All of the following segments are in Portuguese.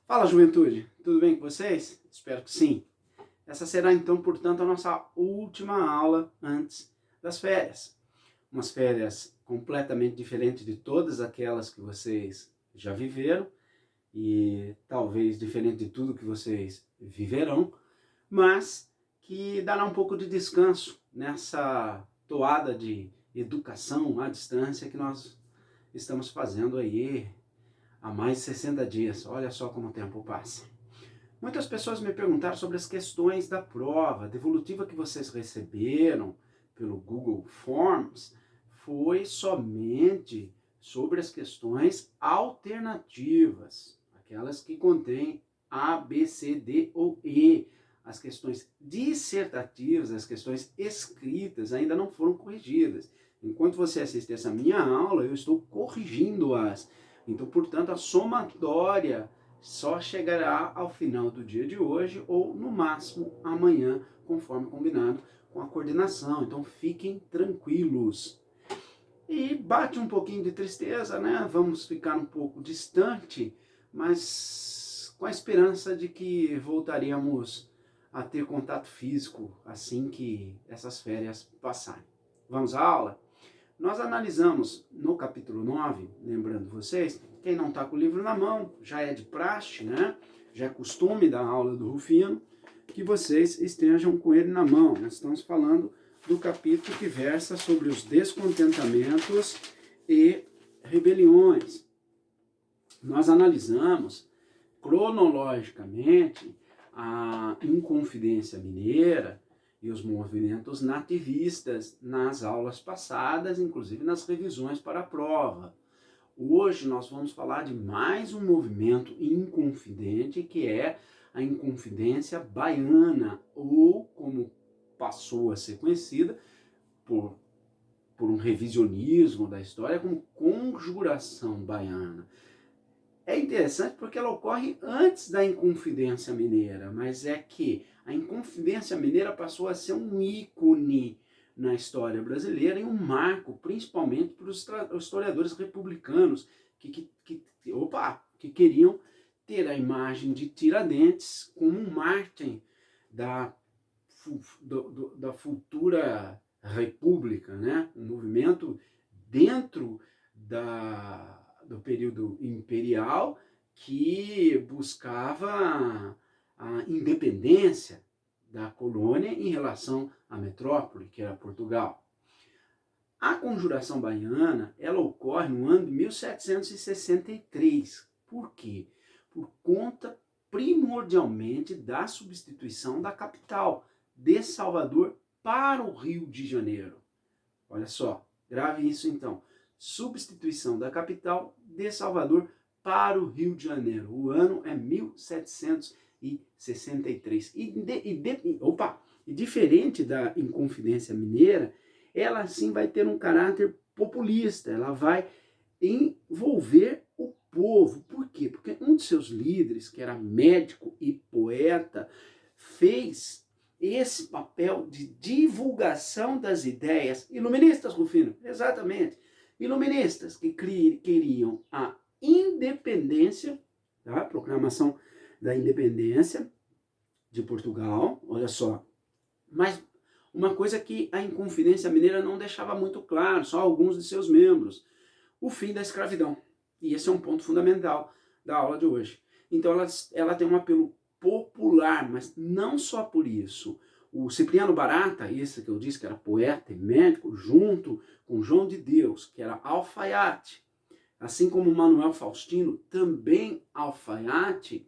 Fala, juventude! Tudo bem com vocês? Espero que sim. Essa será então, portanto, a nossa última aula antes das férias. Umas férias completamente diferentes de todas aquelas que vocês já viveram e talvez diferente de tudo que vocês viverão, mas que dará um pouco de descanso nessa toada de educação à distância que nós estamos fazendo aí há mais de 60 dias. Olha só como o tempo passa. Muitas pessoas me perguntaram sobre as questões da prova devolutiva que vocês receberam pelo Google Forms. Foi somente sobre as questões alternativas, aquelas que contêm A, B, C, D ou E. As questões dissertativas, as questões escritas ainda não foram corrigidas. Enquanto você assiste essa minha aula, eu estou corrigindo-as. Então, portanto, a somatória só chegará ao final do dia de hoje ou, no máximo, amanhã, conforme combinado com a coordenação. Então, fiquem tranquilos. E bate um pouquinho de tristeza, né? Vamos ficar um pouco distante, mas com a esperança de que voltaríamos a ter contato físico assim que essas férias passarem. Vamos à aula? Nós analisamos no capítulo 9, lembrando vocês, quem não está com o livro na mão, já é de praxe, né? Já é costume da aula do Rufino, que vocês estejam com ele na mão. Nós estamos falando do capítulo que versa sobre os descontentamentos e rebeliões. Nós analisamos cronologicamente a Inconfidência Mineira e os movimentos nativistas nas aulas passadas, inclusive nas revisões para a prova. Hoje nós vamos falar de mais um movimento inconfidente, que é a Inconfidência Baiana, ou como passou a ser conhecida por um revisionismo da história, como Conjuração Baiana. É interessante porque ela ocorre antes da Inconfidência Mineira, mas é que a Inconfidência Mineira passou a ser um ícone na história brasileira e um marco, principalmente para os historiadores republicanos que queriam ter a imagem de Tiradentes como um mártir da futura república, né? Um movimento dentro do período imperial que buscava a independência da colônia em relação à metrópole, que era Portugal. A Conjuração Baiana, ela ocorre no ano de 1763. Por quê? Por conta primordialmente da substituição da capital de Salvador para o Rio de Janeiro. Olha só, grave isso então. Substituição da capital de Salvador para o Rio de Janeiro. O ano é 1763. E diferente da Inconfidência Mineira, ela sim vai ter um caráter populista. Ela vai envolver o povo. Por quê? Porque um de seus líderes, que era médico e poeta, fez esse papel de divulgação das ideias iluministas, Rufino, exatamente, iluministas que queriam a independência, tá? A proclamação da independência de Portugal, olha só, mas uma coisa que a Inconfidência Mineira não deixava muito claro, só alguns de seus membros, o fim da escravidão, e esse é um ponto fundamental da aula de hoje. Então ela tem um apelo popular, mas não só por isso. O Cipriano Barata, esse que eu disse que era poeta e médico, junto com João de Deus, que era alfaiate, assim como Manuel Faustino, também alfaiate,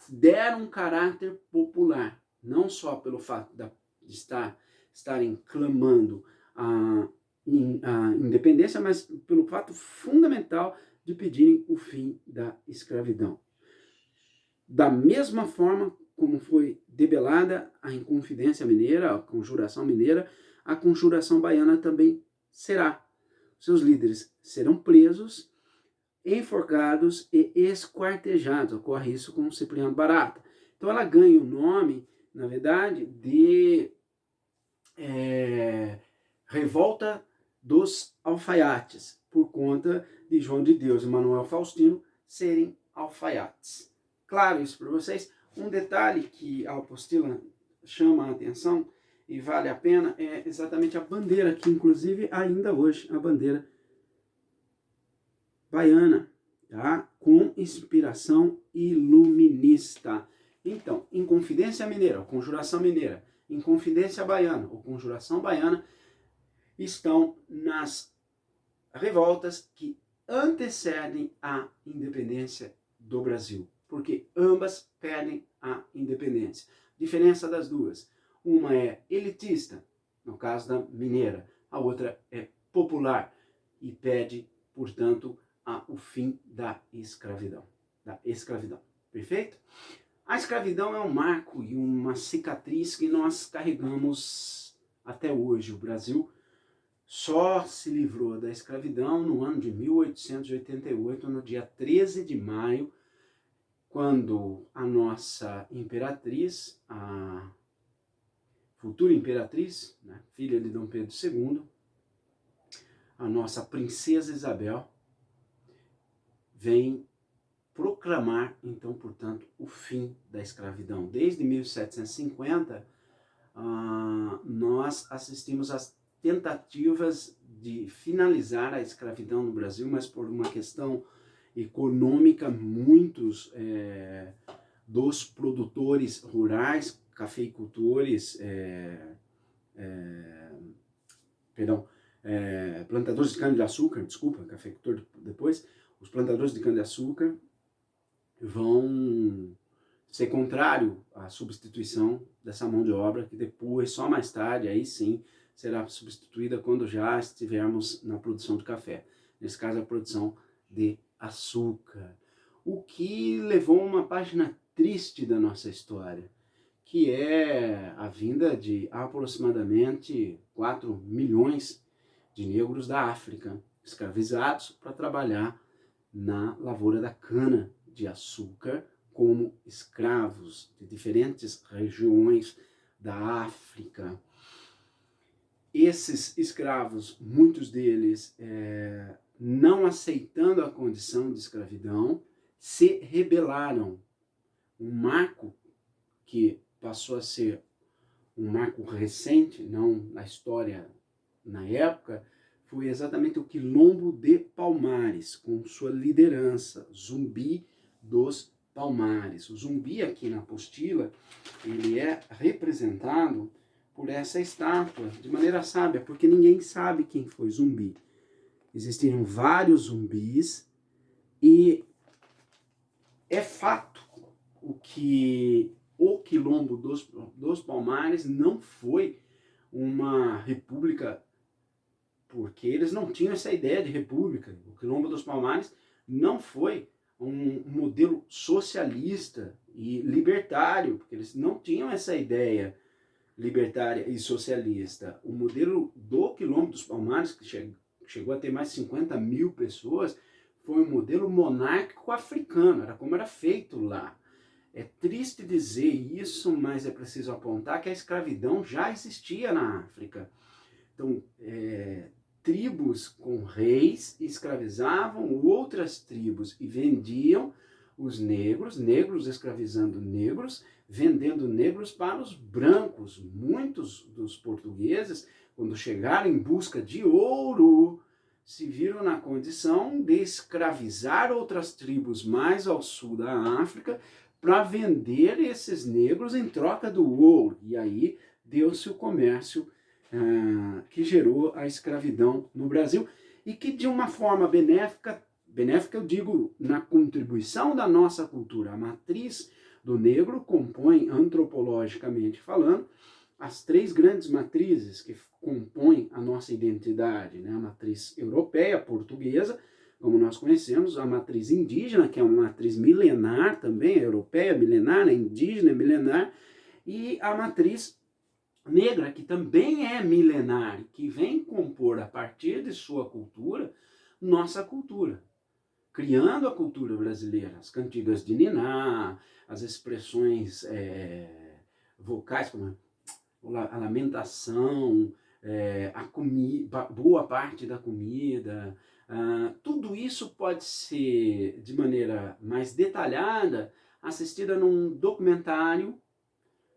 deram um caráter popular, não só pelo fato de estarem clamando a independência, mas pelo fato fundamental de pedirem o fim da escravidão. Da mesma forma como foi debelada a Inconfidência Mineira, a Conjuração Mineira, a Conjuração Baiana também será. Seus líderes serão presos, enforcados e esquartejados. Ocorre isso com Cipriano Barata. Então ela ganha o nome, na verdade, de Revolta dos Alfaiates, por conta de João de Deus e Manuel Faustino serem alfaiates. claro isso para vocês. Um detalhe que a apostila chama a atenção e vale a pena é exatamente a bandeira, que inclusive ainda hoje a bandeira baiana, tá? Com inspiração iluminista. Então, Inconfidência Mineira, ou Conjuração Mineira, Inconfidência Baiana, ou Conjuração Baiana, estão nas revoltas que antecedem a independência do Brasil, porque ambas pedem a independência. Diferença das duas: uma é elitista, no caso da mineira, a outra é popular e pede, portanto, o fim da escravidão. Perfeito? A escravidão é um marco e uma cicatriz que nós carregamos até hoje. O Brasil só se livrou da escravidão no ano de 1888, no dia 13 de maio, quando a nossa imperatriz, a futura imperatriz, né, filha de Dom Pedro II, a nossa princesa Isabel, vem proclamar, então, portanto, o fim da escravidão. Desde 1750, nós assistimos às tentativas de finalizar a escravidão no Brasil, mas por uma questão econômica, muitos dos produtores rurais, cafeicultores, plantadores de cana-de-açúcar, cafeicultor depois, os plantadores de cana-de-açúcar vão ser contrário à substituição dessa mão de obra, que depois, só mais tarde, aí sim, será substituída quando já estivermos na produção de café. Nesse caso, a produção de açúcar. O que levou a uma página triste da nossa história, que é a vinda de aproximadamente 4 milhões de negros da África, escravizados para trabalhar na lavoura da cana de açúcar como escravos de diferentes regiões da África. Esses escravos, muitos deles não aceitando a condição de escravidão, se rebelaram. Um marco que passou a ser um marco recente, não na história, na época, foi exatamente o Quilombo de Palmares, com sua liderança, Zumbi dos Palmares. O Zumbi aqui na apostila, ele é representado por essa estátua, de maneira sábia, porque ninguém sabe quem foi Zumbi. Existiram vários zumbis e é fato que o Quilombo dos Palmares não foi uma república, porque eles não tinham essa ideia de república. O Quilombo dos Palmares não foi um modelo socialista e libertário, porque eles não tinham essa ideia libertária e socialista. O modelo do Quilombo dos Palmares, que chegou a ter mais de 50 mil pessoas, foi um modelo monárquico africano, era como era feito lá. É triste dizer isso, mas é preciso apontar que a escravidão já existia na África. Então, tribos com reis escravizavam outras tribos e vendiam os negros, negros escravizando negros, vendendo negros para os brancos. Muitos dos portugueses, quando chegaram em busca de ouro, se viram na condição de escravizar outras tribos mais ao sul da África para vender esses negros em troca do ouro. E aí deu-se o comércio que gerou a escravidão no Brasil e que de uma forma benéfica eu digo na contribuição da nossa cultura. A matriz do negro compõe, antropologicamente falando, as 3 grandes matrizes que compõem a nossa identidade, né? A matriz europeia, portuguesa, como nós conhecemos, a matriz indígena, que é uma matriz milenar também, europeia milenar, indígena milenar, e a matriz negra, que também é milenar, que vem compor a partir de sua cultura, nossa cultura, criando a cultura brasileira, as cantigas de niná, as expressões vocais, como a lamentação, a comida, boa parte da comida, tudo isso pode ser, de maneira mais detalhada, assistida num documentário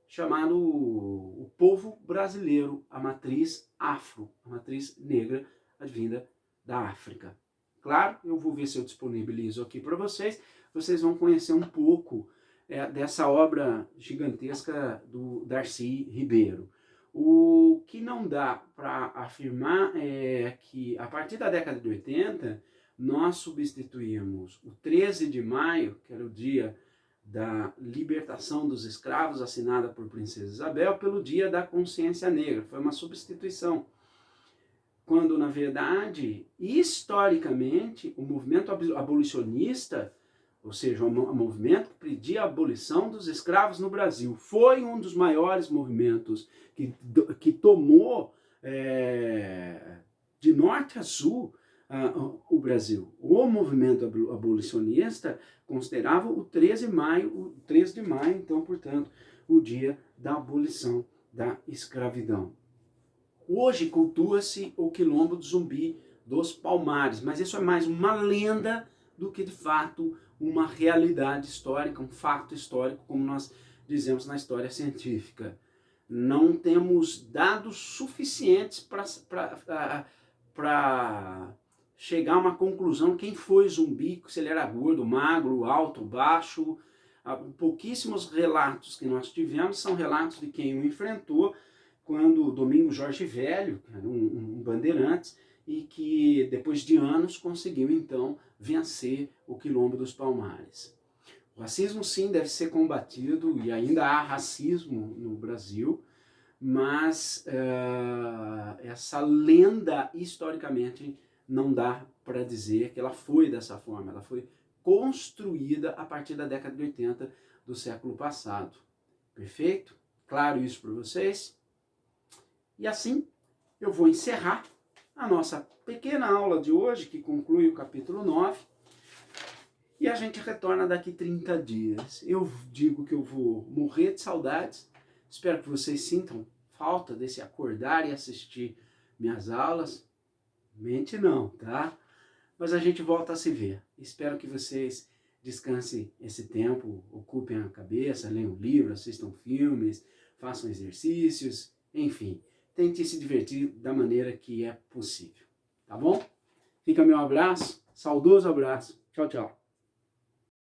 chamado O Povo Brasileiro, a matriz afro, a matriz negra advinda da África. Claro, eu vou ver se eu disponibilizo aqui para vocês, vocês vão conhecer um pouco dessa obra gigantesca do Darcy Ribeiro. O que não dá para afirmar é que a partir da década de 80, nós substituímos o 13 de maio, que era o dia da libertação dos escravos, assinada por Princesa Isabel, pelo Dia da Consciência Negra. Foi uma substituição. Quando, na verdade, historicamente, o movimento abolicionista, ou seja, o movimento que pedia a abolição dos escravos no Brasil, foi um dos maiores movimentos que tomou de norte a sul o Brasil. O movimento abolicionista considerava o 13 de maio, então, portanto, o dia da abolição da escravidão. Hoje cultua-se o Quilombo do Zumbi dos Palmares, mas isso é mais uma lenda do que, de fato, uma realidade histórica, um fato histórico, como nós dizemos na história científica. Não temos dados suficientes para chegar a uma conclusão quem foi Zumbi, se ele era gordo, magro, alto, baixo. Pouquíssimos relatos que nós tivemos são relatos de quem o enfrentou, quando Domingos Jorge Velho, que era um bandeirantes, e que depois de anos conseguiu então vencer o Quilombo dos Palmares. O racismo sim deve ser combatido, e ainda há racismo no Brasil, mas essa lenda historicamente não dá para dizer que ela foi dessa forma, ela foi construída a partir da década de 80 do século passado. Perfeito? Claro isso para vocês? E assim eu vou encerrar a nossa pequena aula de hoje, que conclui o capítulo 9, e a gente retorna daqui 30 dias. Eu digo que eu vou morrer de saudades, espero que vocês sintam falta desse acordar e assistir minhas aulas. Mente não, tá? Mas a gente volta a se ver. Espero que vocês descansem esse tempo, ocupem a cabeça, leiam livros, assistam filmes, façam exercícios, enfim. Tente se divertir da maneira que é possível, tá bom? Fica meu abraço, saudoso abraço. Tchau, tchau.